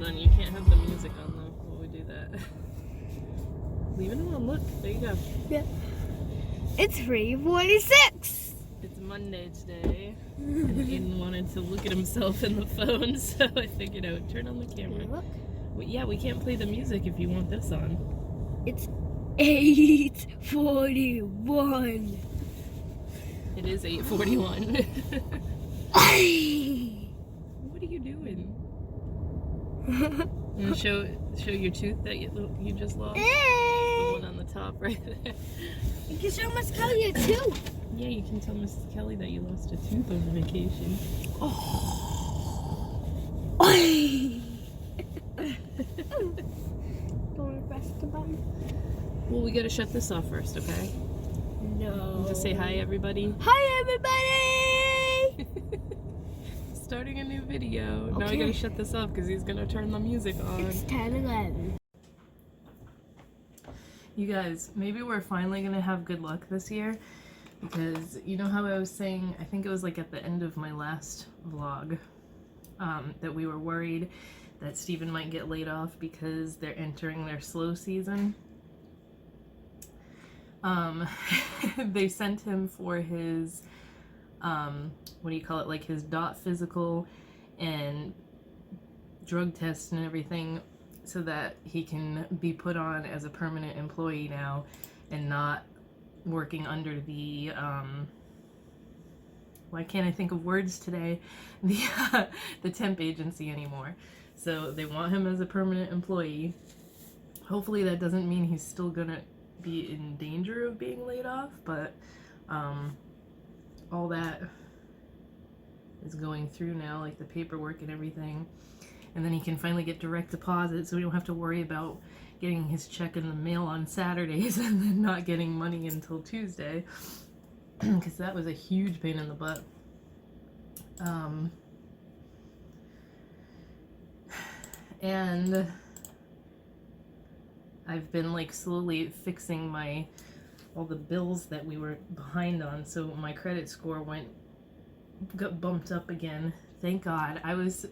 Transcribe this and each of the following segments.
on, you can't have the music on though while we do that. Leave it on, look, there you go. Yeah. It's 3:46. It's Monday today, and Aiden wanted to look at himself in the phone, so I figured I would turn on the camera. Look. Well, yeah, we can't play the music if you want this on. It's 8:41. It is 8:41. What are you doing? You want to show your tooth that you just lost? The one on the top right there. You can show Miss Kelly a tooth. Yeah, you can tell Mrs. Kelly that you lost a tooth over vacation. Don't want to press the button? Well, we gotta shut this off first, okay? No. Just say hi, everybody. Hi, everybody! Starting a new video. Now I Okay. gotta shut this off because he's gonna turn the music on. It's 10:11. You guys, maybe we're finally gonna have good luck this year, because you know how I was saying, I think it was like at the end of my last vlog, that we were worried that Steven might get laid off because they're entering their slow season. They sent him for his, what do you call it, like his DOT physical and drug test and everything, so that he can be put on as a permanent employee now and not working under the, why can't I think of words today, the temp agency anymore. So they want him as a permanent employee. Hopefully that doesn't mean he's still gonna be in danger of being laid off, but all that is going through now, like the paperwork and everything. And then he can finally get direct deposit, so we don't have to worry about getting his check in the mail on Saturdays and then not getting money until Tuesday, because that was a huge pain in the butt. And I've been like slowly fixing all the bills that we were behind on, so my credit score got bumped up again. Thank God. I was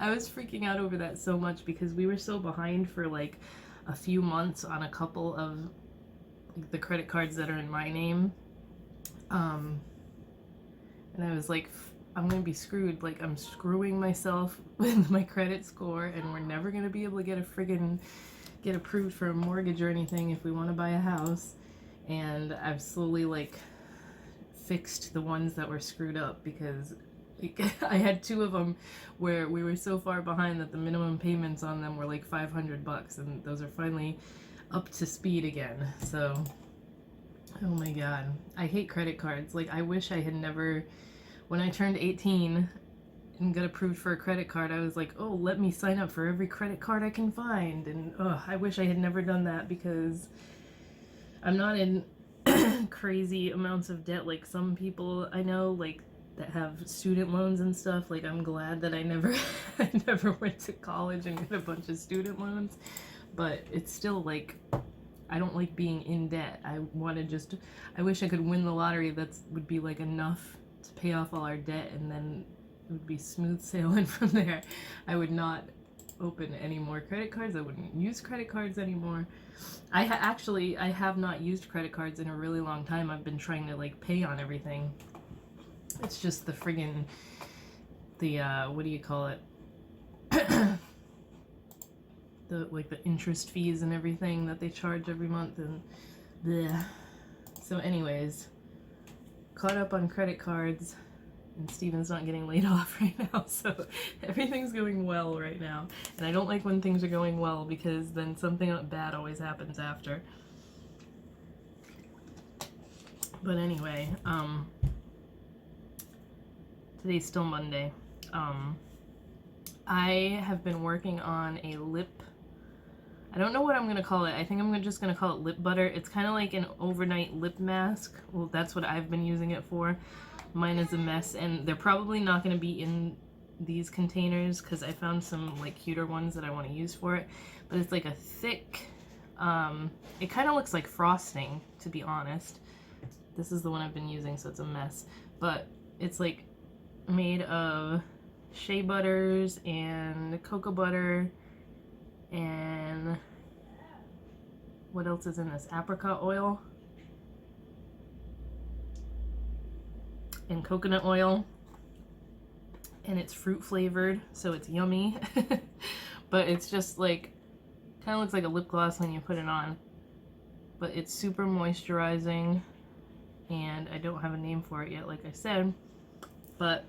freaking out over that so much because we were so behind for like a few months on a couple of the credit cards that are in my name. And I was like, I'm gonna be screwed. Like, I'm screwing myself with my credit score, and we're never gonna be able to get approved for a mortgage or anything if we want to buy a house. And I've slowly like fixed the ones that were screwed up, because I had two of them where we were so far behind that the minimum payments on them were like $500, and those are finally up to speed again. So, oh my God, I hate credit cards. Like, I wish I had never, when I turned 18 and got approved for a credit card, I was like, oh, let me sign up for every credit card I can find. And I wish I had never done that, because I'm not in crazy amounts of debt like some people I know, like that have student loans and stuff. Like, I'm glad that I never went to college and got a bunch of student loans, but it's still like, I don't like being in debt. I wish I could win the lottery would be like enough to pay off all our debt, and then it would be smooth sailing from there. I would not open any more credit cards. I wouldn't use credit cards anymore. I have not used credit cards in a really long time. I've been trying to like pay on everything. It's just the friggin' what do you call it? the interest fees and everything that they charge every month, and bleh. So anyways, caught up on credit cards, and Steven's not getting laid off right now, so everything's going well right now. And I don't like when things are going well, because then something bad always happens after. But anyway, today's still Monday. I have been working on a lip, I don't know what I'm gonna call it. I think I'm just gonna call it lip butter. It's kind of like an overnight lip mask. Well, that's what I've been using it for. Mine is a mess, and they're probably not gonna be in these containers because I found some like cuter ones that I want to use for it. But it's like a thick, it kind of looks like frosting, to be honest. This is the one I've been using, so it's a mess. But it's like made of shea butters and cocoa butter and what else is in this? Apricot oil and coconut oil, and it's fruit flavored, so it's yummy. But it's just like, kind of looks like a lip gloss when you put it on, but it's super moisturizing, and I don't have a name for it yet, like I said, but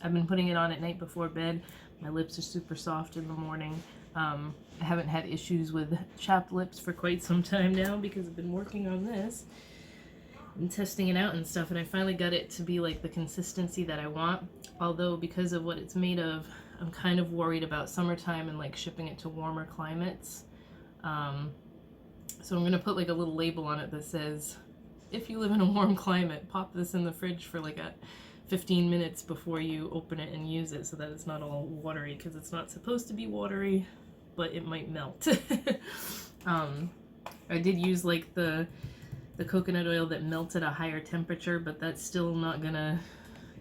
I've been putting it on at night before bed. My lips are super soft in the morning. I haven't had issues with chapped lips for quite some time now because I've been working on this and testing it out and stuff, and I finally got it to be like the consistency that I want. Although because of what it's made of, I'm kind of worried about summertime and like shipping it to warmer climates. So I'm gonna put like a little label on it that says, if you live in a warm climate, pop this in the fridge for like 15 minutes before you open it and use it, so that it's not all watery, because it's not supposed to be watery, but it might melt. I did use like the coconut oil that melts at a higher temperature, but that's still not gonna,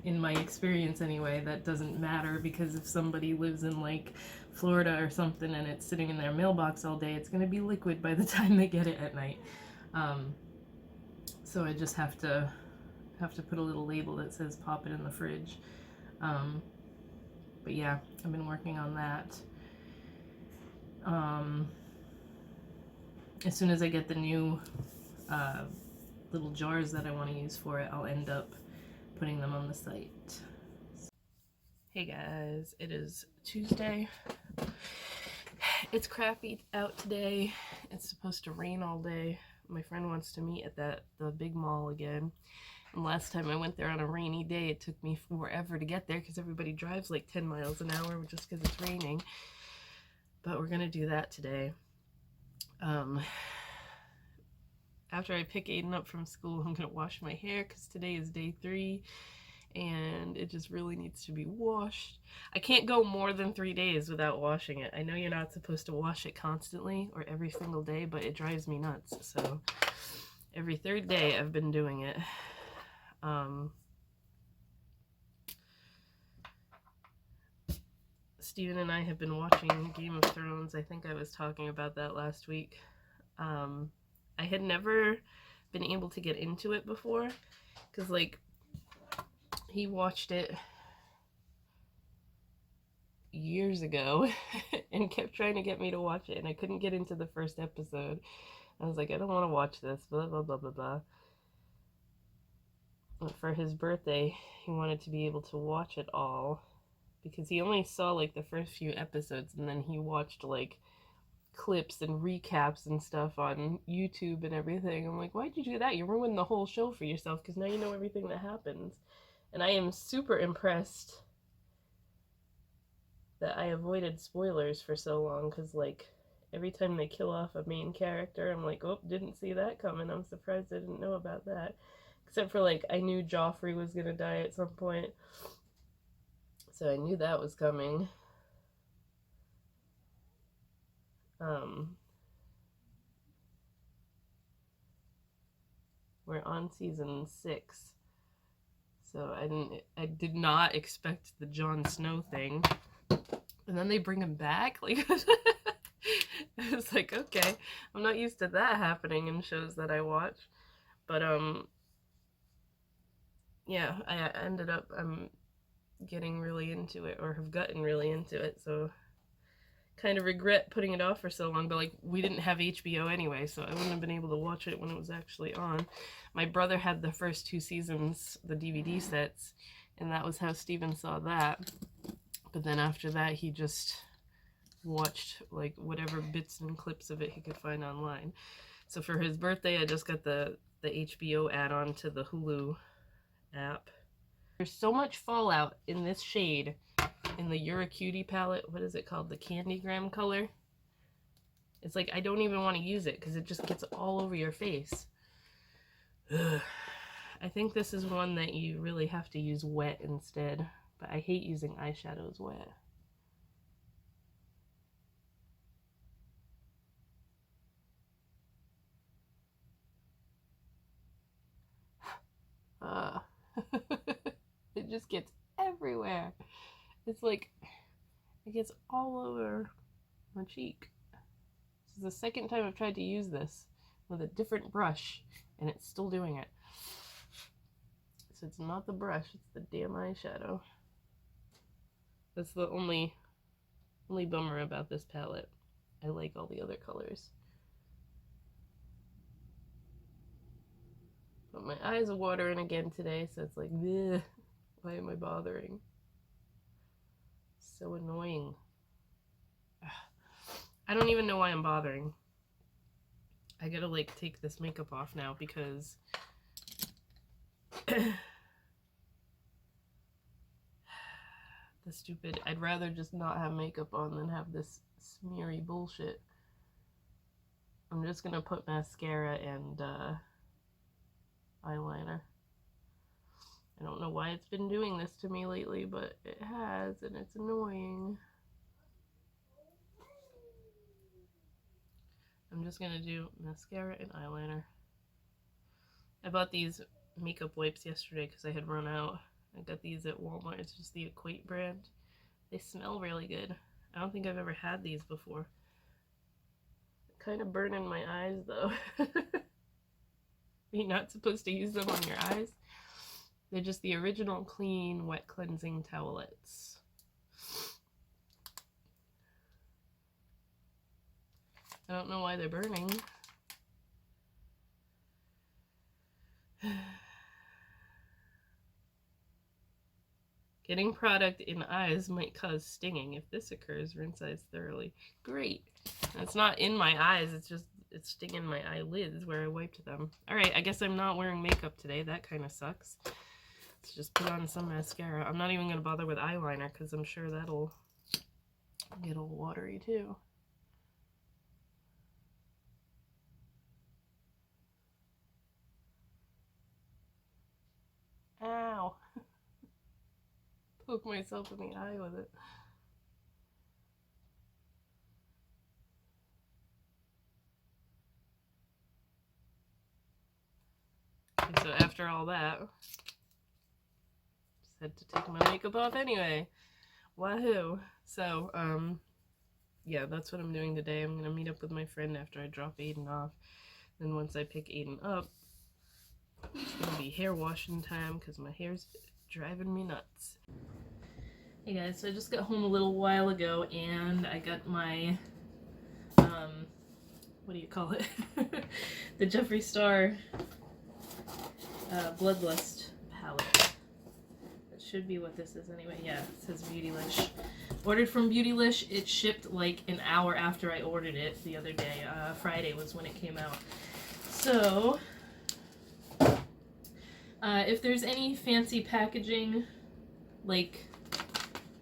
in my experience anyway, that doesn't matter, because if somebody lives in like Florida or something and it's sitting in their mailbox all day, it's gonna be liquid by the time they get it at night. So I just have to put a little label that says pop it in the fridge. But yeah, I've been working on that. As soon as I get the new little jars that I want to use for it, I'll end up putting them on the site. Hey guys, it is Tuesday. It's crappy out today. It's supposed to rain all day. My friend wants to meet at the big mall again. And last time I went there on a rainy day, it took me forever to get there because everybody drives like 10 miles an hour just because it's raining. But we're gonna do that today. After I pick Aiden up from school, I'm gonna wash my hair because today is day 3 and it just really needs to be washed. I can't go more than 3 days without washing it. I know you're not supposed to wash it constantly or every single day, but it drives me nuts. So every 3rd day I've been doing it. Steven and I have been watching Game of Thrones. I think I was talking about that last week. I had never been able to get into it before because like he watched it years ago and kept trying to get me to watch it, and I couldn't get into the first episode. I was like, I don't want to watch this, blah blah blah blah blah. But for his birthday, he wanted to be able to watch it all because he only saw like the first few episodes, and then he watched like clips and recaps and stuff on YouTube and everything. I'm like, why'd you do that? You ruined the whole show for yourself because now you know everything that happens. And I am super impressed that I avoided spoilers for so long, because like every time they kill off a main character, I'm like, oh, didn't see that coming. I'm surprised I didn't know about that. Except for like, I knew Joffrey was gonna die at some point, so I knew that was coming. We're on season 6, so I did not expect the Jon Snow thing, and then they bring him back. Like, it's like, okay, I'm not used to that happening in shows that I watch, but yeah, I ended up getting really into it, or have gotten really into it, so kind of regret putting it off for so long. But like, we didn't have HBO anyway, so I wouldn't have been able to watch it when it was actually on. My brother had the first 2 seasons, the DVD sets, and that was how Steven saw that. But then after that, he just watched like whatever bits and clips of it he could find online. So for his birthday, I just got the HBO add-on to the Hulu app. There's so much fallout in this shade in the You're a Cutie palette. What is it called? The Candygram color. It's like I don't even want to use it because it just gets all over your face. Ugh. I think this is one that you really have to use wet instead, but I hate using eyeshadows wet. It just gets everywhere. It's like, it gets all over my cheek. This is the second time I've tried to use this with a different brush, and it's still doing it. So it's not the brush, it's the damn eyeshadow. That's the only bummer about this palette. I like all the other colors. But my eyes are watering again today, so it's like, bleh, why am I bothering? So annoying. I don't even know why I'm bothering. I gotta like take this makeup off now because the stupid, I'd rather just not have makeup on than have this smeary bullshit. I'm just gonna put mascara and eyeliner. I don't know why it's been doing this to me lately, but it has, and it's annoying. I'm just gonna do mascara and eyeliner. I bought these makeup wipes yesterday because I had run out. I got these at Walmart. It's just the Equate brand. They smell really good. I don't think I've ever had these before. Kind of burning my eyes though. You're not supposed to use them on your eyes. They're just the original clean wet cleansing towelettes. I don't know why they're burning. Getting product in eyes might cause stinging. If this occurs, rinse eyes thoroughly. Great. It's not in my eyes, it's stinging my eyelids where I wiped them. Alright, I guess I'm not wearing makeup today. That kind of sucks. Let's just put on some mascara. I'm not even going to bother with eyeliner because I'm sure that'll get all watery too. Ow. Poke myself in the eye with it. And so after all that, just had to take my makeup off anyway. Wahoo. So, yeah, that's what I'm doing today. I'm going to meet up with my friend after I drop Aiden off. Then once I pick Aiden up, it's going to be hair washing time because my hair's driving me nuts. Hey guys, so I just got home a little while ago and I got my, what do you call it? The Jeffree Star Bloodlust palette. That should be what this is anyway. Yeah, it says Beautylish. Ordered from Beautylish. It shipped like an hour after I ordered it the other day. Friday was when it came out. So, if there's any fancy packaging, like,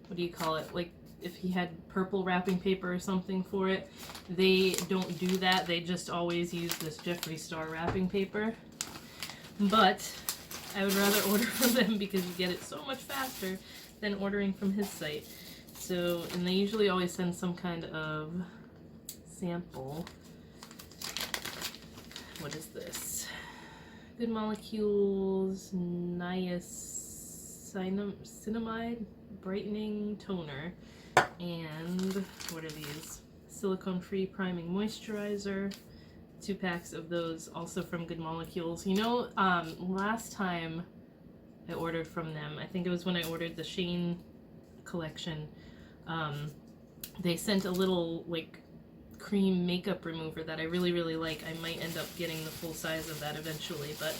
what do you call it? Like, if he had purple wrapping paper or something for it, they don't do that. They just always use this Jeffree Star wrapping paper. But I would rather order from them because you get it so much faster than ordering from his site. So, and they usually always send some kind of sample. What is this? Good Molecules Niacinamide Brightening Toner. And what are these? Silicone-free priming moisturizer. 2 packs of those, also from Good Molecules. You know, last time I ordered from them, I think it was when I ordered the Shane collection, they sent a little, like, cream makeup remover that I really, really like. I might end up getting the full size of that eventually, but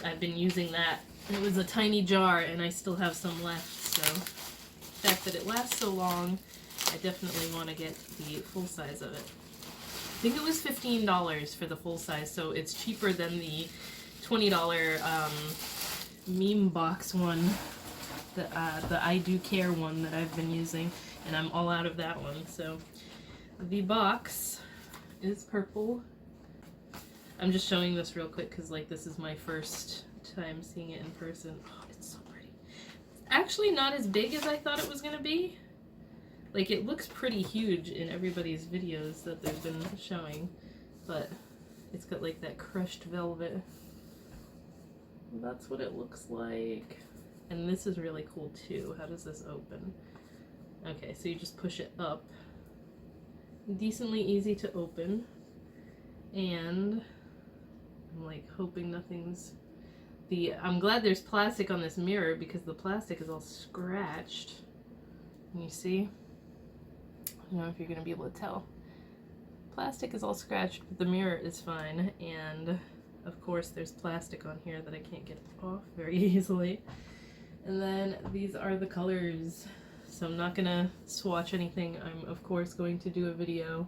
I've been using that. It was a tiny jar, and I still have some left, so the fact that it lasts so long, I definitely want to get the full size of it. I think it was $15 for the full size, so it's cheaper than the $20 meme box one, the I Do Care one that I've been using, and I'm all out of that one. So the box is purple. I'm just showing this real quick because, like, this is my first time seeing it in person. Oh, it's so pretty. It's actually not as big as I thought it was gonna be. Like, it looks pretty huge in everybody's videos that they've been showing, but it's got, like, that crushed velvet. That's what it looks like. And this is really cool too. How does this open? Okay, so you just push it up. Decently easy to open. And I'm like hoping nothing's... I'm glad there's plastic on this mirror because the plastic is all scratched. Can you see? I don't know if you're going to be able to tell. Plastic is all scratched, but the mirror is fine. And of course there's plastic on here that I can't get off very easily. And then these are the colors. So I'm not going to swatch anything. I'm of course going to do a video.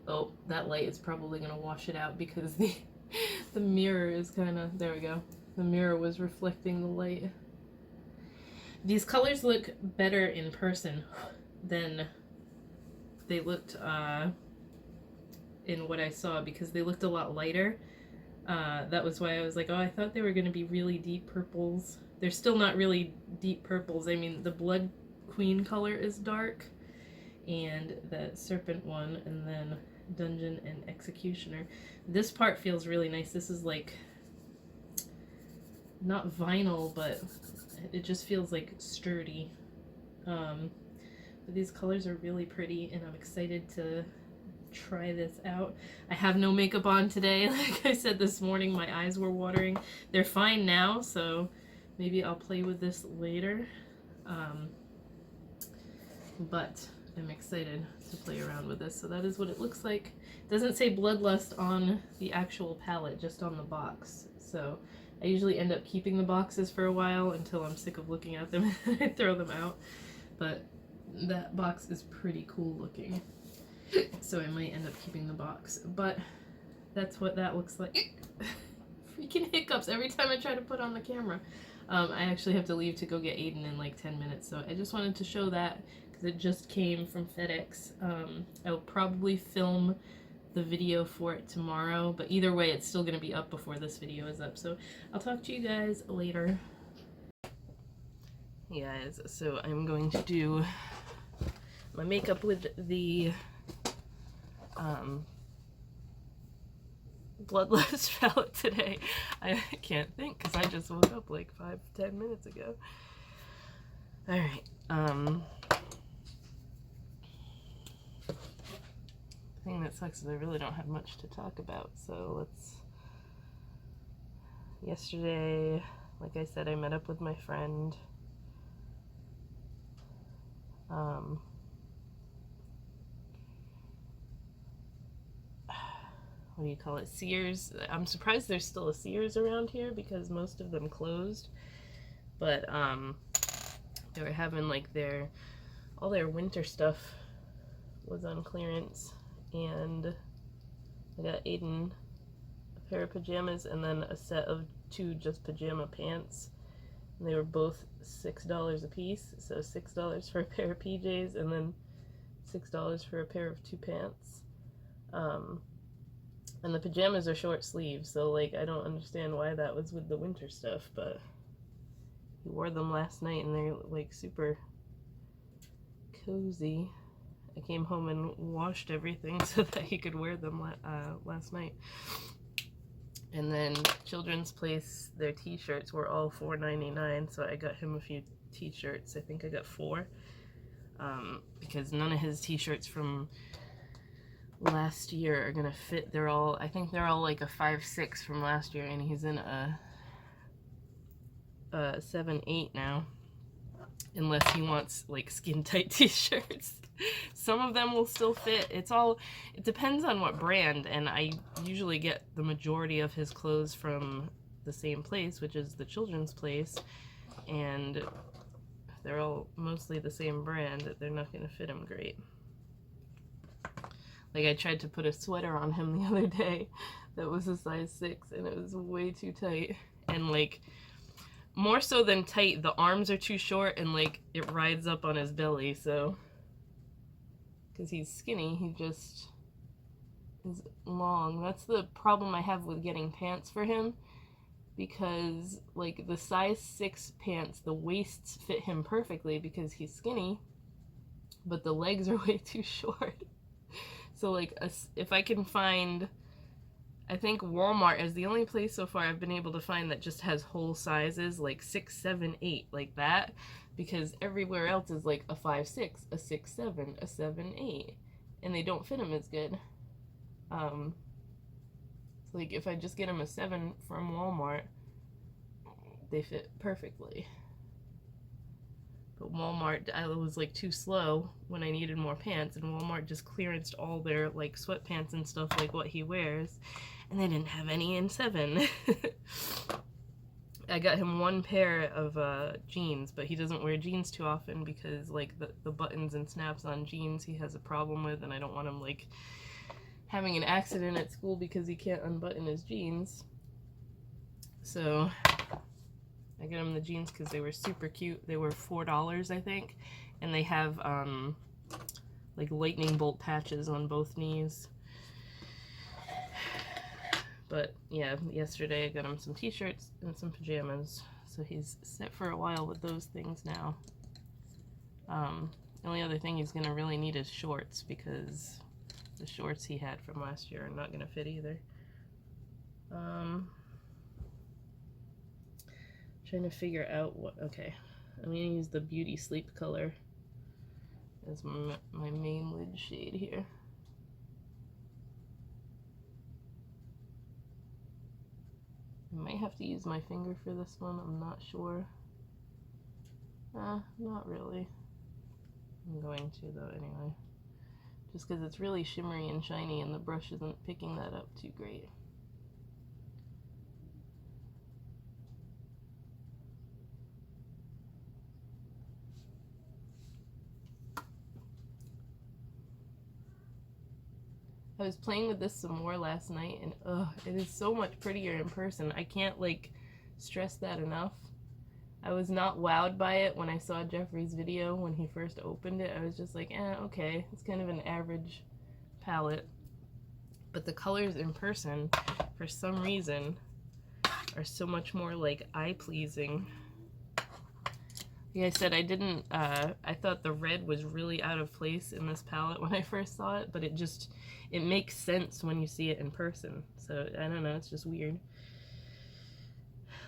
Oh, that light is probably going to wash it out because the mirror is kind of... There we go. The mirror was reflecting the light. These colors look better in person than they looked in what I saw because they looked a lot lighter. That was why I was like, oh, I thought they were going to be really deep purples. They're still not really deep purples. I mean, the Blood Queen color is dark, and the Serpent one, and then Dungeon and Executioner. This part feels really nice. This is like... not vinyl, but it just feels like sturdy. But these colors are really pretty, and I'm excited to try this out. I have no makeup on today. Like I said this morning, my eyes were watering. They're fine now, so maybe I'll play with this later. But I'm excited to play around with this. So that is what it looks like. It doesn't say Bloodlust on the actual palette, just on the box. So I usually end up keeping the boxes for a while until I'm sick of looking at them and I throw them out. But that box is pretty cool looking. So I might end up keeping the box. But that's what that looks like. Freaking hiccups every time I try to put on the camera. I actually have to leave to go get Aiden in like 10 minutes. So I just wanted to show that because it just came from FedEx. I'll probably film the video for it tomorrow, but either way it's still going to be up before this video is up, so I'll talk to you guys later. Hey guys, so I'm going to do my makeup with the Bloodlust palette today. I can't think because I just woke up like 5-10 minutes ago. Alright, the thing that sucks is I really don't have much to talk about, so yesterday, like I said, I met up with my friend. What do you call it? Sears. I'm surprised there's still a Sears around here because most of them closed. But they were having like all their winter stuff was on clearance. And I got Aiden a pair of pajamas and then a set of 2 just pajama pants. And they were both $6 a piece, so $6 for a pair of PJs and then $6 for a pair of 2 pants. And the pajamas are short sleeves, so like I don't understand why that was with the winter stuff, but he wore them last night and they're like super cozy. I came home and washed everything so that he could wear them last night. And then Children's Place, their t-shirts were all $4.99, so I got him a few t-shirts. I think I got 4. Because none of his t-shirts from last year are gonna fit. I think they're all like a 5-6 from last year, and he's in a 7-8 now. Unless he wants like skin tight t-shirts. Some of them will still fit. It depends on what brand, and I usually get the majority of his clothes from the same place, which is the Children's Place, and they're all mostly the same brand. They're not going to fit him great. Like I tried to put a sweater on him the other day that was a size 6 and it was way too tight, and like more so than tight, the arms are too short and like it rides up on his belly, so because he's skinny, he just is long. That's the problem I have with getting pants for him, because like the size 6 pants, the waists fit him perfectly because he's skinny, but the legs are way too short. So like if I can find, I think Walmart is the only place so far I've been able to find that just has whole sizes, like 6, 7, 8, like that. Because everywhere else is like a 5'6", a 6'7", a 7'8", and they don't fit them as good. Like if I just get them a 7 from Walmart, they fit perfectly. But Walmart, I was like too slow when I needed more pants, and Walmart just clearanced all their like sweatpants and stuff like what he wears, and they didn't have any in 7. I got him one pair of jeans, but he doesn't wear jeans too often because like the buttons and snaps on jeans he has a problem with, and I don't want him like having an accident at school because he can't unbutton his jeans. So I got him the jeans because they were super cute. They were $4, I think, and they have like lightning bolt patches on both knees. But yeah, yesterday I got him some t-shirts and some pajamas, so he's set for a while with those things now. The only other thing he's gonna really need is shorts, because the shorts he had from last year are not gonna fit either. Trying to figure out what, okay, I'm gonna use the Beauty Sleep color as my main lid shade here. I might have to use my finger for this one, I'm not sure. Not really. I'm going to though anyway. Just because it's really shimmery and shiny and the brush isn't picking that up too great. I was playing with this some more last night, and it is so much prettier in person. I can't like stress that enough. I was not wowed by it when I saw Jeffrey's video when he first opened it. I was just like, okay, it's kind of an average palette. But the colors in person, for some reason, are so much more like eye-pleasing. Like I said, I thought the red was really out of place in this palette when I first saw it, but it makes sense when you see it in person. So, I don't know, it's just weird.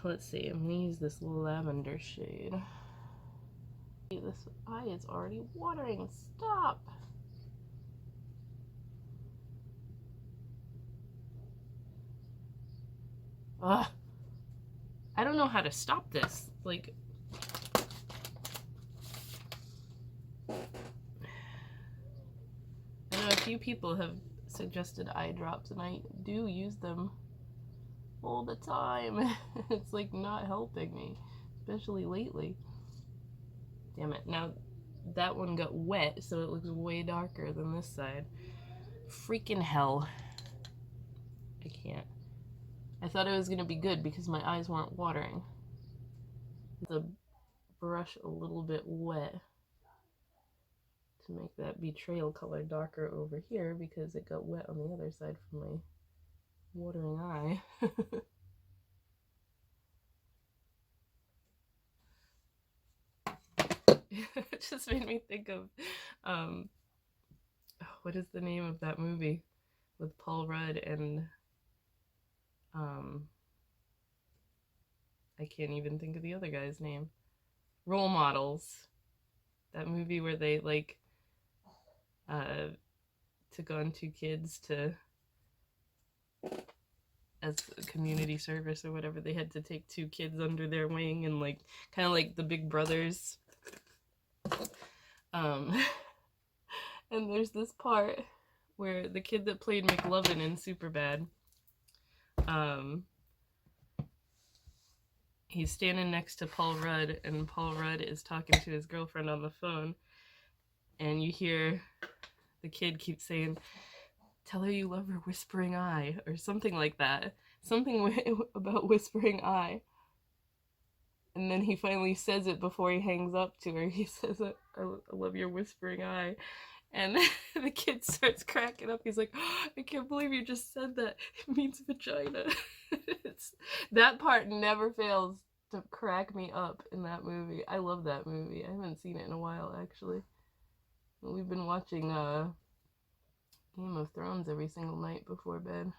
Let's see, I'm gonna use this lavender shade. This eye is already watering, stop! Ugh. I don't know how to stop this, like... I know a few people have suggested eye drops, and I do use them all the time. It's like not helping me, especially lately. Damn it. Now that one got wet, so it looks way darker than this side. Freaking hell. I can't. I thought it was gonna be good because my eyes weren't watering. The brush a little bit wet to make that betrayal color darker over here because it got wet on the other side from my watering eye. It just made me think of what is the name of that movie with Paul Rudd and I can't even think of the other guy's name. Role Models. That movie where they like took on 2 kids to as community service or whatever. They had to take 2 kids under their wing and like kind of like the Big Brothers. And there's this part where the kid that played McLovin in Superbad, he's standing next to Paul Rudd, and Paul Rudd is talking to his girlfriend on the phone, and you hear the kid keep saying, "Tell her you love her whispering eye," or something like that. Something about whispering eye. And then he finally says it before he hangs up to her. He says, I love your whispering eye. And the kid starts cracking up. He's like, oh, I can't believe you just said that. It means vagina. That part never fails to crack me up in that movie. I love that movie. I haven't seen it in a while, actually. We've been watching Game of Thrones every single night before bed.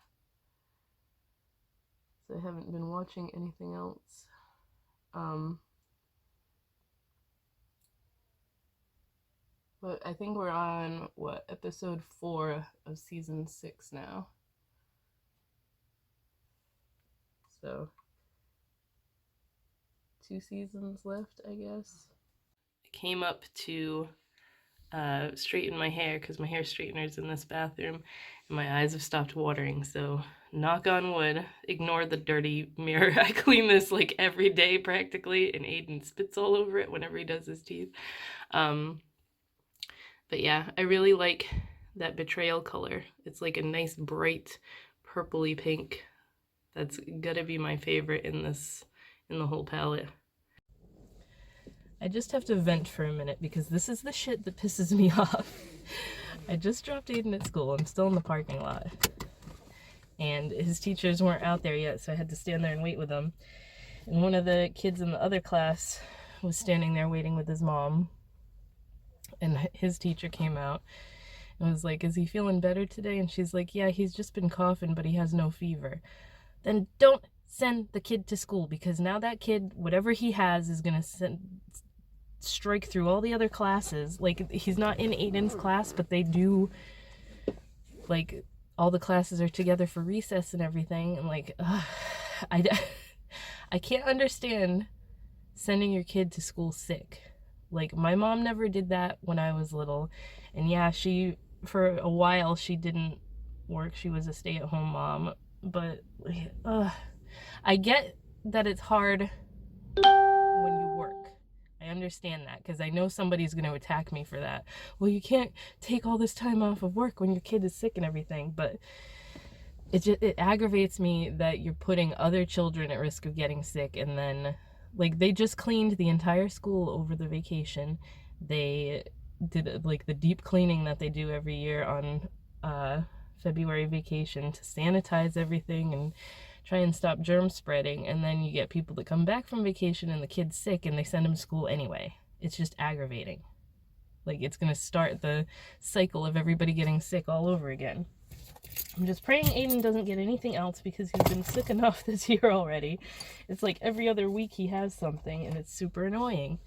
So I haven't been watching anything else. But I think we're on, what, episode 4 of season 6 now. So, 2 seasons left, I guess. I came up to straighten my hair because my hair straightener's in this bathroom and my eyes have stopped watering, so knock on wood, ignore the dirty mirror. I clean this like every day practically, and Aiden spits all over it whenever he does his teeth. But yeah, I really like that betrayal color. It's like a nice bright purpley pink. That's gotta be my favorite in the whole palette. I just have to vent for a minute because this is the shit that pisses me off. I just dropped Aiden at school. I'm still in the parking lot. And his teachers weren't out there yet, so I had to stand there and wait with them. And one of the kids in the other class was standing there waiting with his mom. And his teacher came out and was like, "Is he feeling better today?" And she's like, "Yeah, he's just been coughing, but he has no fever." Then don't send the kid to school, because now that kid, whatever he has, is gonna strike through all the other classes. Like, he's not in Aiden's class, but they do, like, all the classes are together for recess and everything. And like, I can't understand sending your kid to school sick. Like, my mom never did that when I was little. And yeah, for a while, she didn't work. She was a stay-at-home mom. But I get that it's hard when you work. I understand that, because I know somebody's going to attack me for that. Well, you can't take all this time off of work when your kid is sick and everything. But it aggravates me that you're putting other children at risk of getting sick. And then, like, they just cleaned the entire school over the vacation. They did, like, the deep cleaning that they do every year on February vacation to sanitize everything and try and stop germ spreading. And then you get people that come back from vacation and the kid's sick and they send them to school anyway. It's just aggravating. Like, it's gonna start the cycle of everybody getting sick all over again. I'm just praying Aiden doesn't get anything else, because he's been sick enough this year already. It's like every other week he has something, and it's super annoying.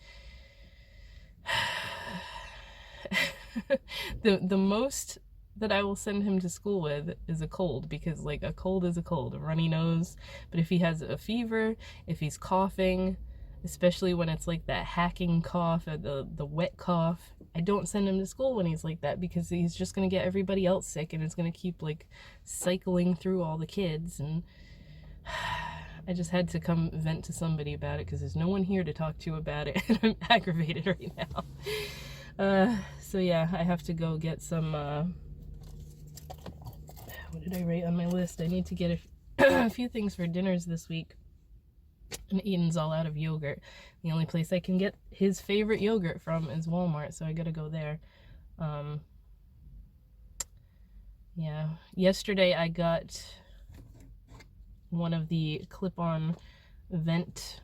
The most that I will send him to school with is a cold, because, like, a cold is a cold, a runny nose. But if he has a fever, if he's coughing, especially when it's like that hacking cough or the wet cough, I don't send him to school when he's like that, because he's just gonna get everybody else sick, and it's gonna keep, like, cycling through all the kids. And I just had to come vent to somebody about it, because there's no one here to talk to about it, and I'm aggravated right now. So yeah, I have to go get some, what did I write on my list? I need to get a few things for dinners this week. And Aiden's all out of yogurt. The only place I can get his favorite yogurt from is Walmart, so I gotta go there. Yeah, yesterday I got one of the clip-on vent,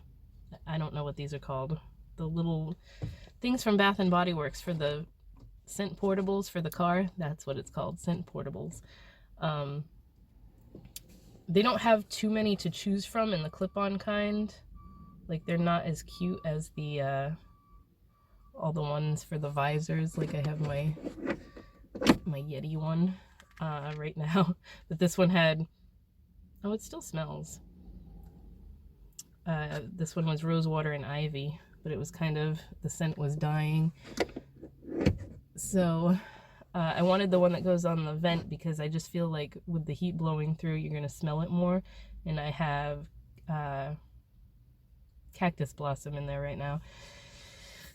I don't know what these are called, the little things from Bath and Body Works for the scent portables for the car. That's what it's called, scent portables. They don't have too many to choose from in the clip-on kind. Like, they're not as cute as the all the ones for the visors. Like, I have my Yeti one right now, but this one had, oh, it still smells. This one was rosewater and ivy, but it was kind of, the scent was dying. So I wanted the one that goes on the vent, because I just feel like with the heat blowing through, you're gonna smell it more. And I have cactus blossom in there right now,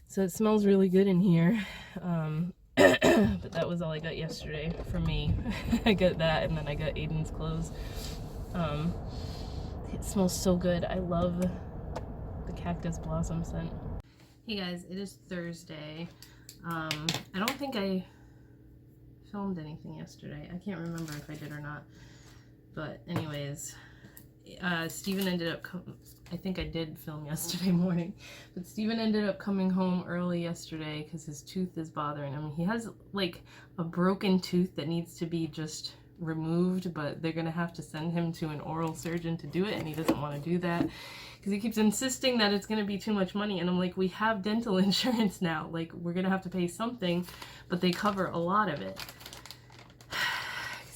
so it smells really good in here. But that was all I got yesterday for me. I got that, and then I got Aiden's clothes. It smells so good. I love the cactus blossom scent. Hey guys, it is Thursday. I don't think I filmed anything yesterday. I can't remember if I did or not. But anyways, Steven ended up I think I did film yesterday morning, but Steven ended up coming home early yesterday because his tooth is bothering him. He has, like, a broken tooth that needs to be just removed, but they're gonna have to send him to an oral surgeon to do it, and he doesn't want to do that because he keeps insisting that it's gonna be too much money. And I'm like, we have dental insurance now, like we're gonna have to pay something, but they cover a lot of it.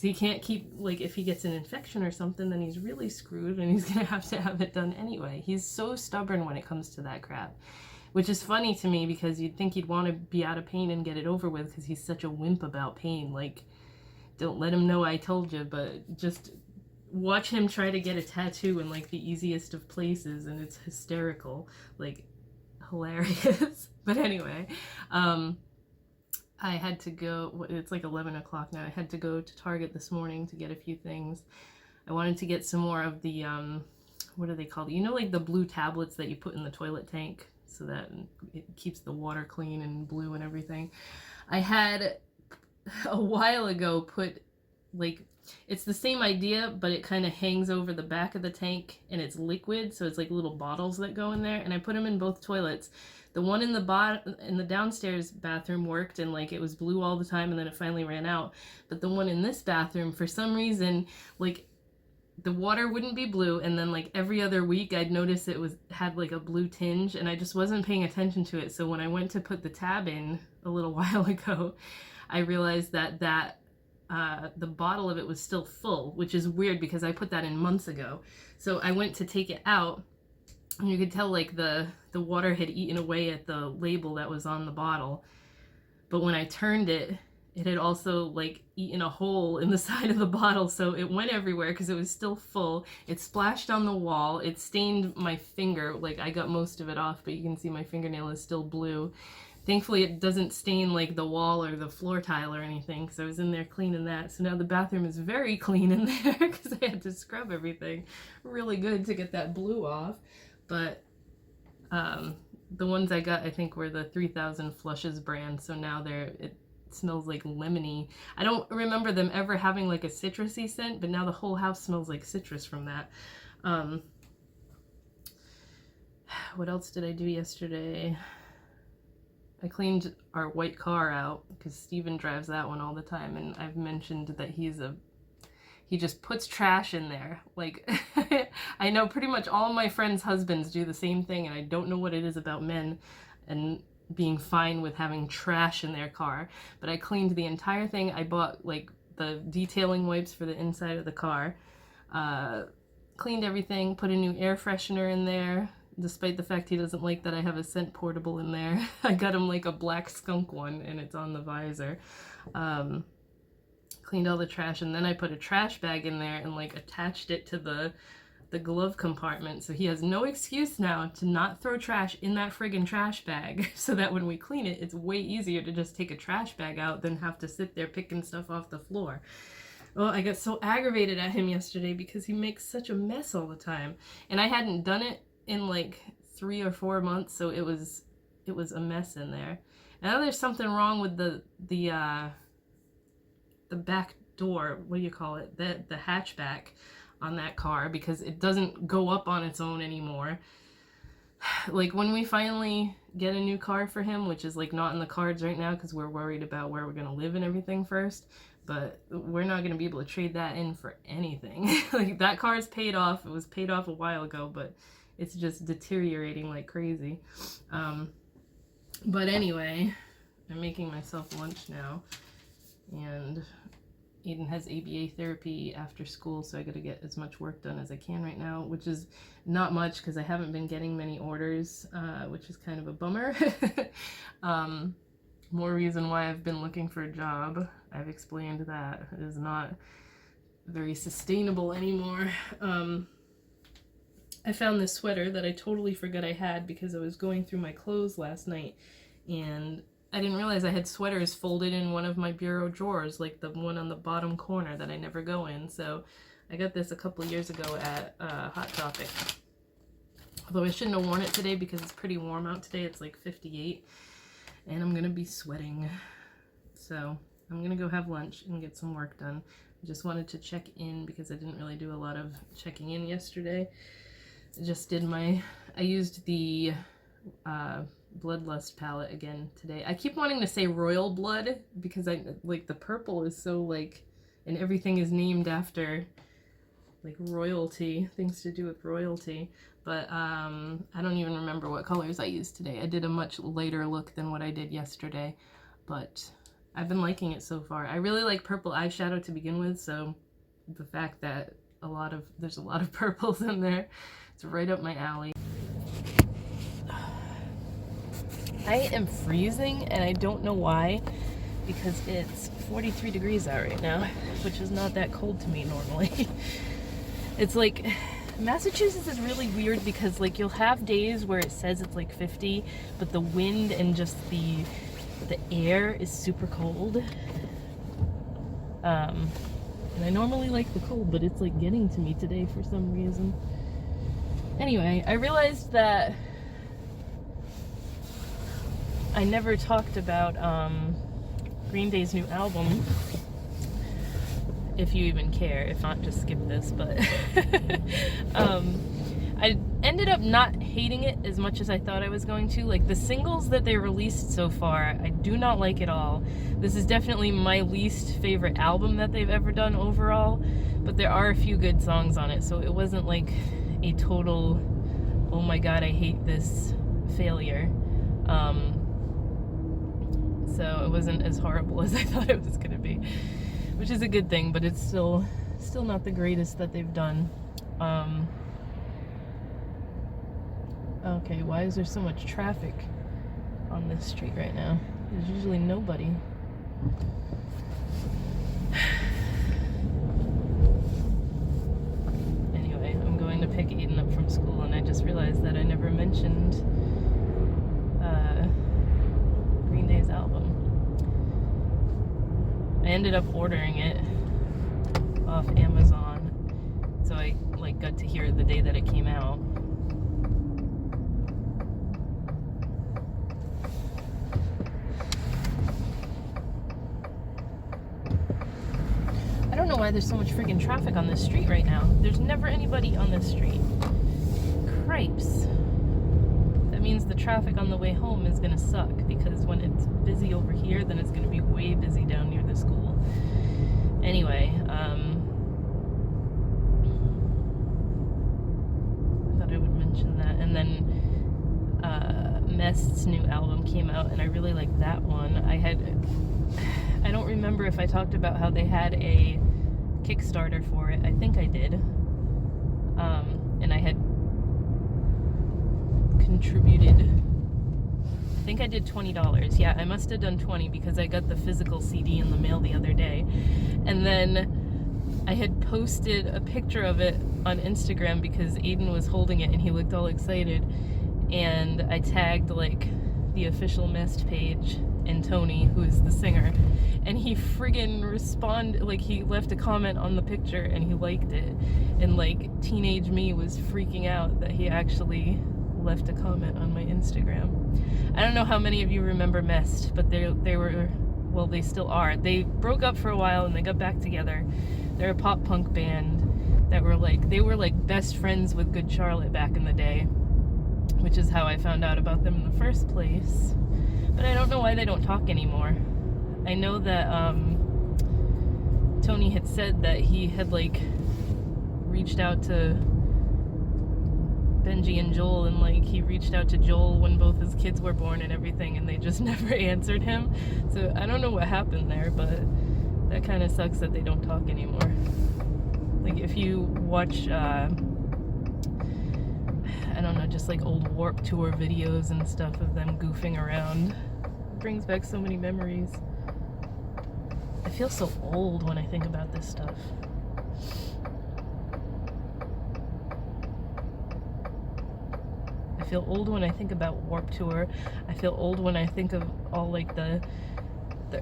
He can't keep, like, if he gets an infection or something, then he's really screwed, and he's gonna have to have it done anyway. He's so stubborn when it comes to that crap, which is funny to me because you'd think he'd want to be out of pain and get it over with because he's such a wimp about pain. Like, don't let him know I told you, but just watch him try to get a tattoo in, like, the easiest of places, and it's hysterical, like, hilarious. But anyway, I had to go, it's like 11 o'clock now, I had to go to Target this morning to get a few things. I wanted to get some more of the, what are they called? You know, like the blue tablets that you put in the toilet tank so that it keeps the water clean and blue and everything. I had, a while ago, put, like, it's the same idea, but it kind of hangs over the back of the tank, and it's liquid, so it's like little bottles that go in there, and I put them in both toilets. The one in the downstairs bathroom worked, and like it was blue all the time, and then it finally ran out. But the one in this bathroom, for some reason, like the water wouldn't be blue, and then like every other week I'd notice it had like a blue tinge, and I just wasn't paying attention to it. So when I went to put the tab in a little while ago, I realized that the bottle of it was still full, which is weird because I put that in months ago. So I went to take it out, and you could tell like the water had eaten away at the label that was on the bottle. But when I turned it, it had also like eaten a hole in the side of the bottle, so it went everywhere because it was still full. It splashed on the wall. It stained my finger. Like, I got most of it off, but you can see my fingernail is still blue. Thankfully, it doesn't stain like the wall or the floor tile or anything, so I was in there cleaning that. So now the bathroom is very clean in there because I had to scrub everything really good to get that blue off. But the ones I got, I think, were the 3000 Flushes brand, so now it smells like lemony. I don't remember them ever having like a citrusy scent, but now the whole house smells like citrus from that. What else did I do yesterday? I cleaned our white car out because Steven drives that one all the time, and I've mentioned that he just puts trash in there. Like, I know pretty much all my friends' husbands do the same thing, and I don't know what it is about men and being fine with having trash in their car. But I cleaned the entire thing. I bought like the detailing wipes for the inside of the car, cleaned everything, put a new air freshener in there, despite the fact he doesn't like that I have a scent portable in there. I got him like a black skunk one, and it's on the visor. Cleaned all the trash, and then I put a trash bag in there and like attached it to the glove compartment, so he has no excuse now to not throw trash in that friggin' trash bag, so that when we clean it, it's way easier to just take a trash bag out than have to sit there picking stuff off the floor. Well, I got so aggravated at him yesterday because he makes such a mess all the time, and I hadn't done it in like 3 or 4 months, so it was a mess in there. Now there's something wrong with the back door, what do you call it, the hatchback on that car, because it doesn't go up on its own anymore. Like, when we finally get a new car for him, which is like not in the cards right now because we're worried about where we're gonna live and everything first, but we're not gonna be able to trade that in for anything. Like, that car's paid off. It was paid off a while ago, but it's just deteriorating like crazy. But anyway, I'm making myself lunch now, and Aiden has ABA therapy after school, so I gotta get as much work done as I can right now, which is not much because I haven't been getting many orders, which is kind of a bummer. More reason why I've been looking for a job. I've explained that it is not very sustainable anymore. I found this sweater that I totally forgot I had because I was going through my clothes last night, and I didn't realize I had sweaters folded in one of my bureau drawers, like the one on the bottom corner that I never go in. So I got this a couple years ago at Hot Topic. Although I shouldn't have worn it today because it's pretty warm out today. It's like 58, and I'm gonna be sweating. So I'm gonna go have lunch and get some work done. I just wanted to check in because I didn't really do a lot of checking in yesterday. I just did I used the Bloodlust palette again today. I keep wanting to say Royal Blood because I like the purple is so like and everything is named after like royalty, things to do with royalty. But I don't even remember what colors I used today. I did a much lighter look than what I did yesterday, but I've been liking it so far. I really like purple eyeshadow to begin with, so the fact that there's a lot of purples in there, it's right up my alley. I am freezing, and I don't know why, because it's 43 degrees out right now, which is not that cold to me normally. It's like, Massachusetts is really weird because like you'll have days where it says it's like 50, but the wind and just the air is super cold. And I normally like the cold, but it's like getting to me today for some reason. Anyway, I realized that I never talked about Green Day's new album. If you even care. If not, just skip this. But I ended up not hating it as much as I thought I was going to. Like, the singles that they released so far, I do not like at all. This is definitely my least favorite album that they've ever done overall, but there are a few good songs on it, so it wasn't like a total, oh my god, I hate this failure. So it wasn't as horrible as I thought it was gonna be, which is a good thing, but it's still not the greatest that they've done. Okay, why is there so much traffic on this street right now? There's usually nobody. Anyway, I'm going to pick Aiden up from school, and I just realized that I never mentioned Green Day's album. I ended up ordering it off Amazon, so I like got to hear it the day that it came out. I don't know why there's so much freaking traffic on this street right now. There's never anybody on this street. Cripes. That means the traffic on the way home is gonna suck, because when it's busy over here, then it's gonna be way busy down near the school. Anyway, I thought I would mention that. And then Mest's new album came out, and I really liked that one. I don't remember if I talked about how they had a Kickstarter for it. I think I did. And I had contributed, I think I did $20. Yeah, I must have done 20 because I got the physical CD in the mail the other day. And then I had posted a picture of it on Instagram because Aiden was holding it and he looked all excited. And I tagged like the official Mest page and Tony, who's the singer, and he friggin' responded, like he left a comment on the picture and he liked it, and like teenage me was freaking out that he actually left a comment on my Instagram. I don't know how many of you remember Mest, but they were, well, they still are. They broke up for a while and they got back together. They're a pop punk band that were like, they were like best friends with Good Charlotte back in the day, which is how I found out about them in the first place. But I don't know why they don't talk anymore. I know that Tony had said that he had like reached out to Benji and Joel, and like he reached out to Joel when both his kids were born and everything, and they just never answered him. So I don't know what happened there, but that kind of sucks that they don't talk anymore. Like if you watch I don't know, just like old Warped Tour videos and stuff of them goofing around. It brings back so many memories. I feel so old when I think about this stuff. I feel old when I think about Warped Tour. I feel old when I think of all like the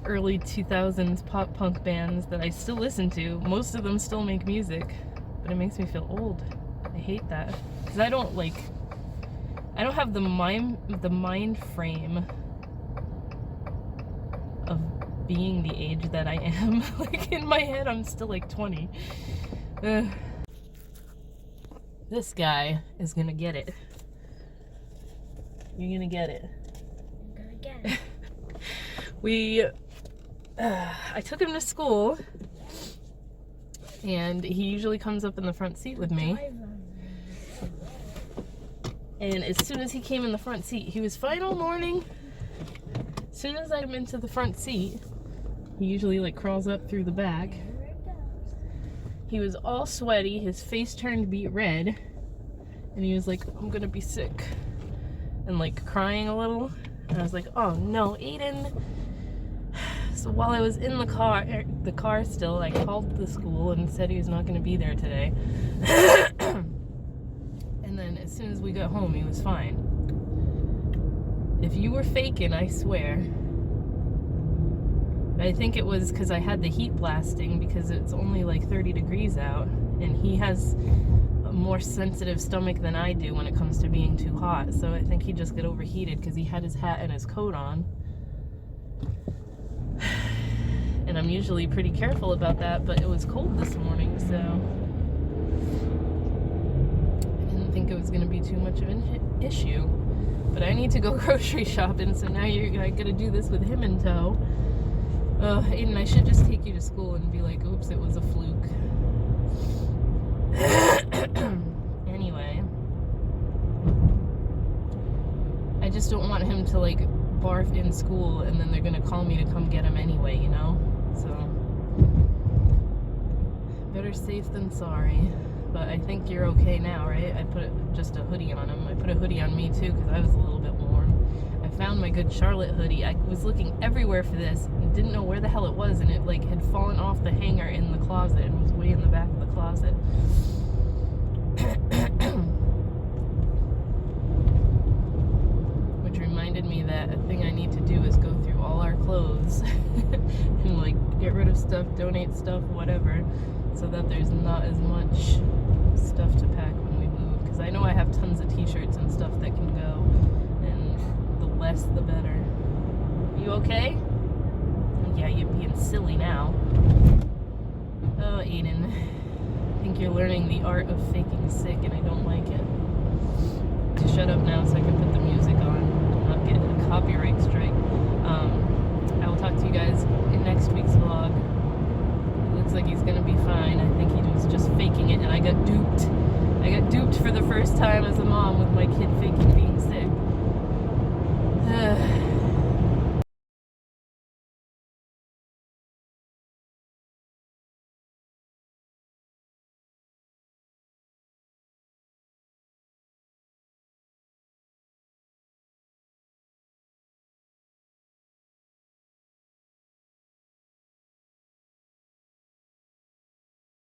early 2000s pop punk bands that I still listen to. Most of them still make music, but it makes me feel old. I hate that. Because I don't have the mind frame of being the age that I am. Like in my head I'm still like 20. This guy is gonna get it. You're gonna get it. I'm gonna get it. I took him to school And he usually comes up in the front seat with me. And as soon as he came in the front seat, he was fine all morning. As soon as I'm into the front seat, he usually like crawls up through the back. He was all sweaty, his face turned beet red, and he was like, I'm gonna be sick, and like crying a little. And I was like, oh no, Aiden. So while I was in the car still, I called the school and said he was not gonna be there today. And then as soon as we got home, he was fine. If you were faking, I swear. I think it was because I had the heat blasting because it's only like 30 degrees out, and he has a more sensitive stomach than I do when it comes to being too hot. So I think he just got overheated because he had his hat and his coat on. And I'm usually pretty careful about that, but it was cold this morning, so I didn't think it was going to be too much of an issue. But I need to go grocery shopping, so now I gotta do this with him in tow. Aiden, I should just take you to school and be like, oops, it was a fluke. Anyway, I just don't want him to like barf in school and then they're gonna call me to come get him anyway, you know? So, better safe than sorry. But I think you're okay now, right? I put just a hoodie on him. I put a hoodie on me too because I was a little bit warm. I found my good Charlotte hoodie. I was looking everywhere for this and didn't know where the hell it was, and it like had fallen off the hanger in the closet and was way in the back of the closet. Which reminded me that a thing I need to do is go through all our clothes and like get rid of stuff, donate stuff, whatever, so that there's not as much stuff to pack when we move. Because I know I have tons of t-shirts and stuff that can go, and the less the better. You okay? Yeah, you're being silly now. Oh, Aiden. I think you're learning the art of faking sick, and I don't like it. To shut up now so I can put the music on and not get a copyright strike. I will talk to you guys in next week's vlog. It looks like he's gonna be fine. I think he was just faking it, and I got duped. I got duped for the first time as a mom with my kid faking